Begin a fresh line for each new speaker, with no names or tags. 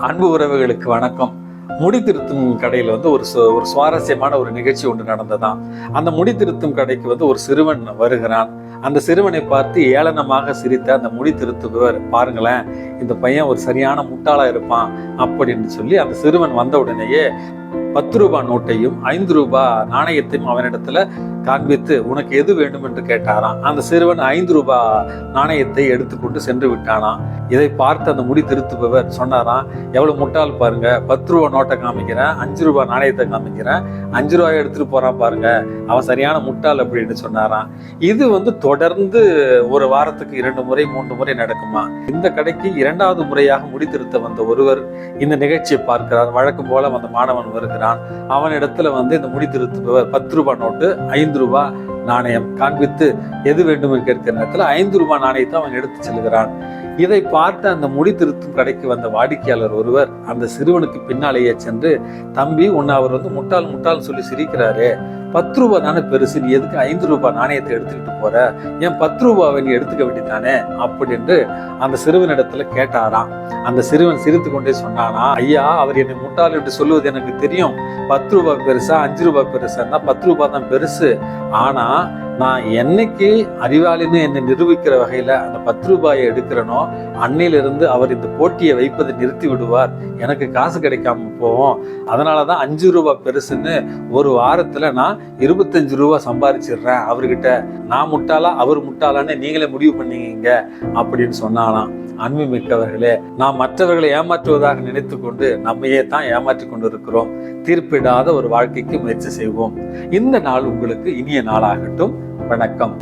அன்பு உறவுகளுக்கு வணக்கம். முடி திருத்தும் கடையில் ஒரு சுவாரஸ்யமான ஒரு நிகழ்ச்சி ஒன்று நடந்ததாம். அந்த முடி திருத்தும் கடைக்கு ஒரு சிறுவன் வருகிறான். அந்த சிறுவனை பார்த்து ஏளனமாக சிரித்த அந்த முடி திருத்துபவர், பாருங்களேன், இந்த பையன் ஒரு சரியான முட்டாளா இருப்பான் அப்படின்னு சொல்லி அந்த சிறுவன் வந்த உடனேயே 10 ரூபாய் நோட்டையும் 5 ரூபாய் நாணயத்தையும் அவனிடத்துல காண்பித்து, உனக்கு எது வேண்டும் என்று கேட்டாராம். அந்த சிறுவன் 5 ரூபாய் நாணயத்தை எடுத்துக்கொண்டு சென்று விட்டானாம். இதை பார்த்து அந்த முடி திருத்துபவர் சொன்னாராம், எவ்வளவு முட்டாள் பாருங்க, 10 ரூபாய் நோட்டை காமிக்கிறேன், 5 ரூபாய் நாணயத்தை காமிக்கிறேன், 5 ரூபாய் எடுத்துட்டு போறான் பாருங்க, அவன் சரியான முட்டாள் அப்படின்னு சொன்னாராம். இது தொடர்ந்து ஒரு வாரத்துக்கு 2 முறை 3 முறை நடக்குமா. இந்த கடைக்கு 2வது முறையாக முடி திருத்த வந்த ஒருவர் இந்த நிகழ்ச்சியை பார்க்கிறார். வழக்கம் போல அந்த மாணவன் வருகிறான். அவனிடத்துல இந்த முடி திருத்துபவர் 10 ரூபாய் நோட்டு 5 ரூபாய் நாணயம் காண்பித்து எது வேண்டும் என்று கேட்கிற நேரத்தில் 5 ரூபாய் நாணயத்தை அவன் எடுத்து செல்கிறான். இதை பார்த்து அந்த முடி திருத்தும் கடைக்கு வந்த வாடிக்கையாளர் ஒருவர் அந்த சிறுவனுக்கு பின்னாலேயே சென்று, தம்பி, உன்னை அவர் முட்டாள் முட்டாள் சொல்லி சிரிக்கிறாரு, 10 ரூபாய் தானே பெருசு, நீ எதுக்கு 5 ரூபாய் நாணயத்தை எடுத்துக்கிட்டு போற, ஏன் 10 ரூபாவை நீ எடுத்துக்க வேண்டியதானே அப்படின்னு அந்த சிறுவனிடத்துல கேட்டாராம். அந்த சிறுவன் சிரித்து கொண்டே சொன்னானா, ஐயா, அவர் என்னை முட்டாள் என்று சொல்லுவது எனக்கு தெரியும். 10 ரூபாய் பெருசா 5 ரூபாய் பெருசான்னா 10 ரூபாய் தான் பெருசு. ஆனா நான் என்னைக்கு அறிவாளின்னு என்னை நிரூபிக்கிற வகையில அந்த 10 ரூபாயை எடுக்கிறனோ அன்னையிலிருந்து அவர் இந்த போட்டியை வைப்பதை நிறுத்தி விடுவார், எனக்கு காசு கிடைக்காம போவோம். அதனாலதான் 5 ரூபாய் பெருசுன்னு ஒரு வாரத்துல நான் 25 ரூபாய் சம்பாதிச்சிடுறேன் அவர்கிட்ட. நான் முட்டாளா அவர் முட்டாளான்னு நீங்களே முடிவு பண்ணீங்க அப்படின்னு சொன்னாலாம். அன்பு மிக்கவர்களே, நாம் மற்றவர்களை ஏமாற்றுவதாக நினைத்து கொண்டு நம்மையே தான் ஏமாற்றி கொண்டு இருக்கிறோம். தீர்ப்பிடாத ஒரு வாழ்க்கைக்கு முயற்சி செய்வோம். இந்த நாள் உங்களுக்கு இனிய நாளாகட்டும். வணக்கம்.